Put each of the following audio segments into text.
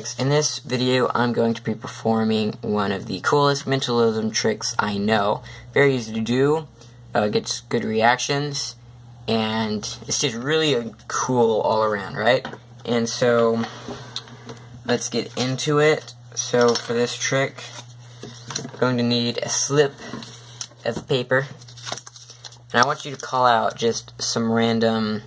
tricks. In this video, I'm going to be performing one of the coolest mentalism tricks I know. Very easy to do, gets good reactions, and it's just really cool all around, right? And so, let's get into it. So, for this trick, I'm going to need a slip of paper, and I want you to call out just some random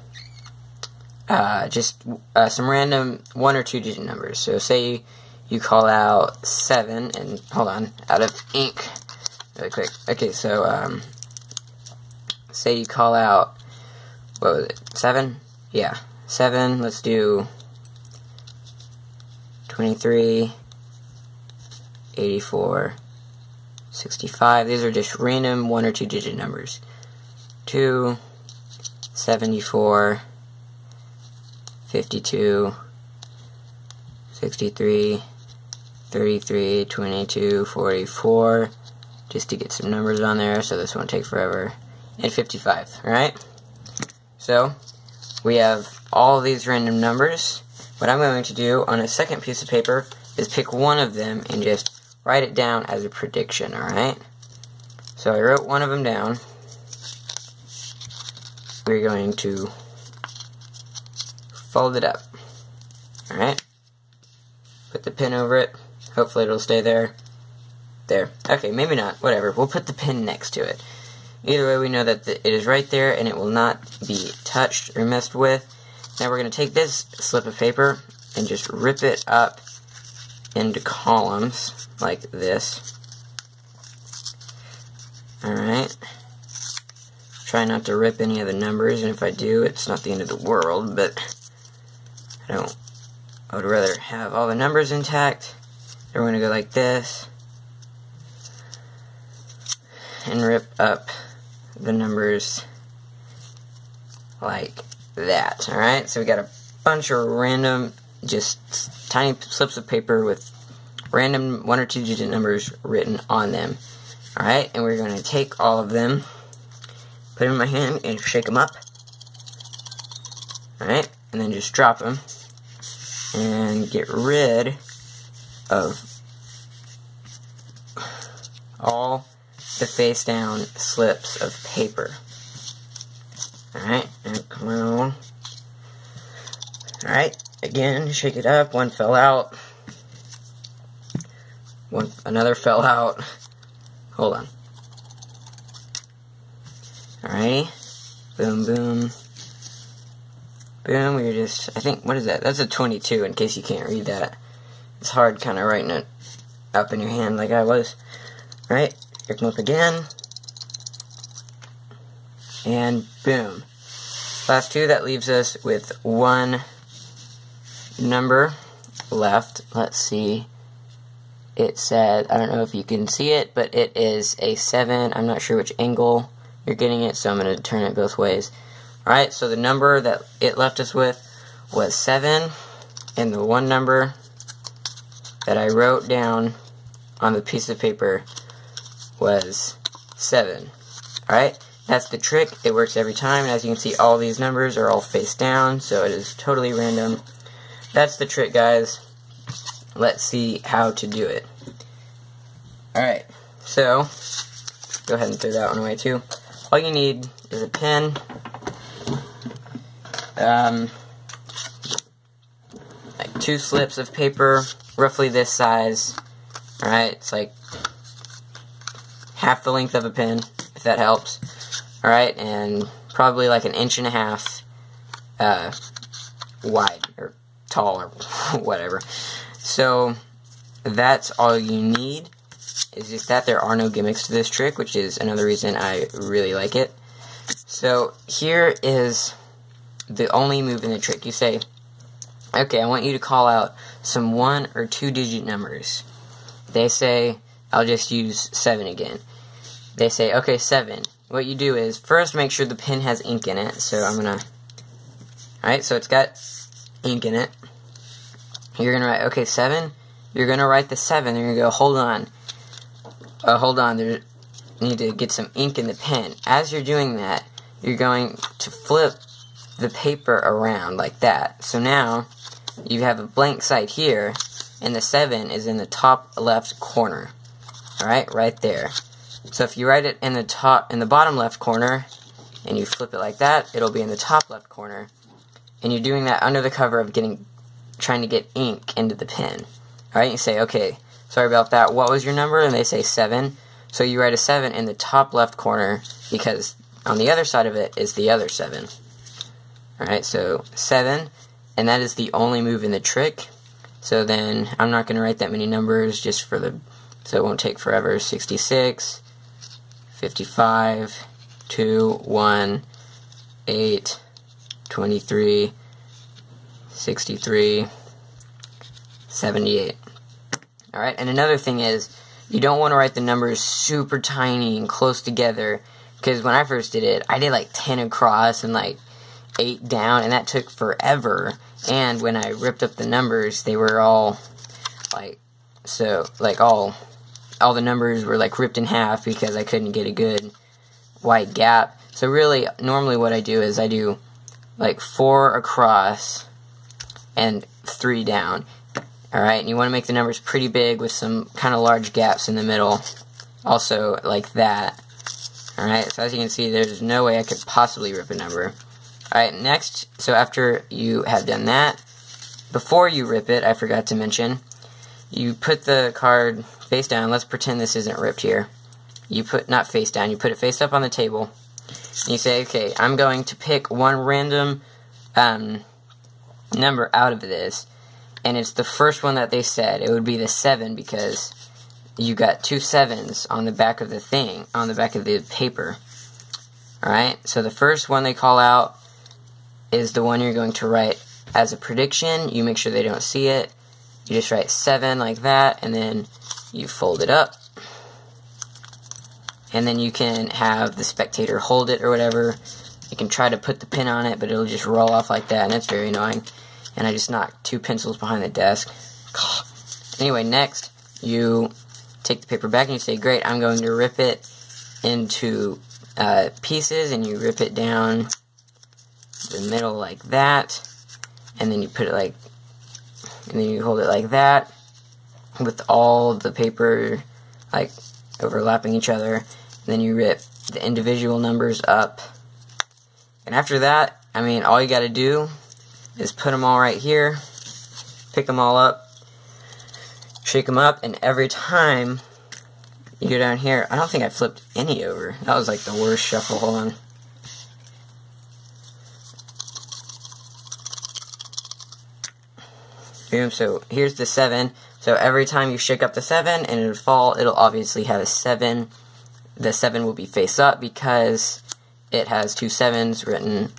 some random 1 or 2 digit numbers. So say you call out 7, and hold on, out of ink, really quick. Okay, so say you call out, what was it, 7? Yeah, 7. Let's do 23, 84, 65. These are just random 1 or 2 digit numbers. 2, 74, 52, 63, 33, 22, 44, just to get some numbers on there, so this won't take forever, and 55, alright? So, we have all these random numbers. What I'm going to do on a second piece of paper is pick one of them and just write it down as a prediction, alright? So I wrote one of them down. We're going to fold it up. Alright? Put the pin over it. Hopefully it'll stay there. There. Okay, maybe not. Whatever. We'll put the pin next to it. Either way, we know that it is right there and it will not be touched or messed with. Now we're going to take this slip of paper and just rip it up into columns like this. Alright. Try not to rip any of the numbers, and if I do, it's not the end of the world, but I would rather have all the numbers intact. Then we're going to go like this and rip up the numbers like that. Alright, so we got a bunch of random, just tiny slips of paper with random 1 or 2 digit numbers written on them. Alright, and we're going to take all of them, put them in my hand, and shake them up. Alright, and then just drop them and get rid of all the face down slips of paper. Alright, now come on. Alright, again, shake it up. One fell out. Another fell out. Hold on. Alrighty. Boom, boom. Boom, we're just, I think, what is that? That's a 22, in case you can't read that. It's hard kind of writing it up in your hand like I was. Alright, here come up again. And boom. Last 2, that leaves us with 1 number left. Let's see. It said, I don't know if you can see it, but it is a 7. I'm not sure which angle you're getting it, so I'm going to turn it both ways. Alright, so the number that it left us with was 7, and the one number that I wrote down on the piece of paper was 7. Alright, that's the trick. It works every time, and as you can see, all these numbers are all face down, so it is totally random. That's the trick, guys. Let's see how to do it. Alright, so go ahead and throw that one away too. All you need is a pen, like 2 slips of paper, roughly this size. Alright, it's like half the length of a pen, if that helps. Alright, and probably like 1.5 inches wide, or tall, or whatever. So, that's all you need. It's just that there are no gimmicks to this trick, which is another reason I really like it. So, here is the only move in the trick. You say, okay, I want you to call out some 1 or 2 digit numbers. They say, I'll just use 7 again. They say, okay, 7. What you do is, first make sure the pen has ink in it. So I'm gonna, alright, so it's got ink in it. You're gonna write, okay, 7. You're gonna write the 7. You're gonna go, hold on. Hold on, you need to get some ink in the pen. As you're doing that, you're going to flip the paper around like that. So now, you have a blank side here, and the 7 is in the top left corner. Alright, right there. So if you write it in the bottom left corner, and you flip it like that, it'll be in the top left corner. And you're doing that under the cover of trying to get ink into the pen. Alright, you say, okay, sorry about that, what was your number? And they say 7. So you write a 7 in the top left corner, because on the other side of it is the other 7. Alright, so 7, and that is the only move in the trick. So then, I'm not going to write that many numbers, just so it won't take forever. 66, 55, 2, 1, 8, 23, 63, 78. Alright, and another thing is, you don't want to write the numbers super tiny and close together, because when I first did it, I did like 10 across and like 8 down, and that took forever. And when I ripped up the numbers, they were all like, all the numbers were like ripped in half because I couldn't get a good wide gap. So really, normally what I do is I do like 4 across and 3 down. Alright, and you want to make the numbers pretty big with some kind of large gaps in the middle. Also, like that. Alright, so as you can see, there's no way I could possibly rip a number. Alright, next, so after you have done that, before you rip it, I forgot to mention, you put the card face down. Let's pretend this isn't ripped here. You put, not face down, you put it face up on the table. And you say, okay, I'm going to pick one random number out of this. And it's the first one that they said. It would be the 7 because you got 2 7s on the back of the thing, on the back of the paper. Alright, so the first one they call out is the one you're going to write as a prediction. You make sure they don't see it. You just write 7 like that, and then you fold it up. And then you can have the spectator hold it or whatever. You can try to put the pin on it, but it'll just roll off like that, and it's very annoying. And I just knocked 2 pencils behind the desk. Anyway, next, you take the paper back and you say, great, I'm going to rip it into pieces, and you rip it down the middle like that, and then you put it like, and then you hold it like that, with all the paper like overlapping each other, and then you rip the individual numbers up. And after that, I mean, all you gotta do is put them all right here, pick them all up, shake them up, and every time you go down here, I don't think I flipped any over. That was like the worst shuffle. Hold on. Boom, so here's the 7. So every time you shake up the 7 and it'll fall, it'll obviously have a 7. The 7 will be face up because it has 2 7s written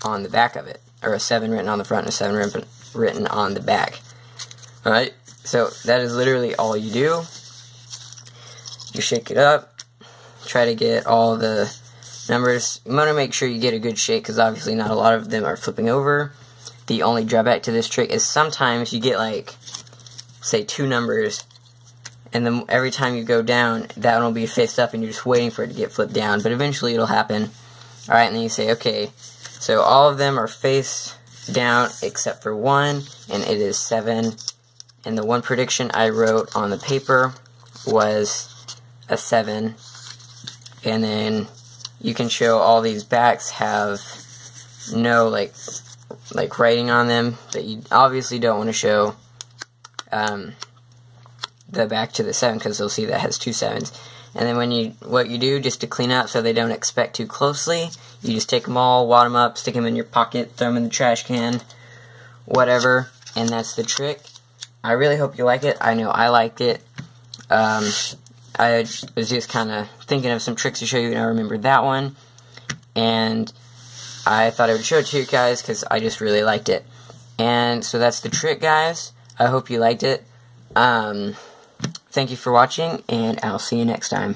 on the back of it. Or a 7 written on the front and a 7 written on the back. Alright, so that is literally all you do. You shake it up, try to get all the numbers. You want to make sure you get a good shake because obviously not a lot of them are flipping over. The only drawback to this trick is sometimes you get like, say 2 numbers, and then every time you go down, that one will be faced up and you're just waiting for it to get flipped down, but eventually it'll happen. Alright, and then you say, okay, so all of them are face down except for one, and it is 7, and the one prediction I wrote on the paper was a 7, and then you can show all these backs have no like writing on them, but you obviously don't want to show the back to the 7 because they'll see that has 2 7s. And then what you do just to clean up so they don't expect too closely, you just take them all, wad them up, stick them in your pocket, throw them in the trash can, whatever, and that's the trick. I really hope you like it. I know I liked it. I was just kind of thinking of some tricks to show you, and I remembered that one, and I thought I would show it to you guys because I just really liked it. And so that's the trick, guys. I hope you liked it. Thank you for watching, and I'll see you next time.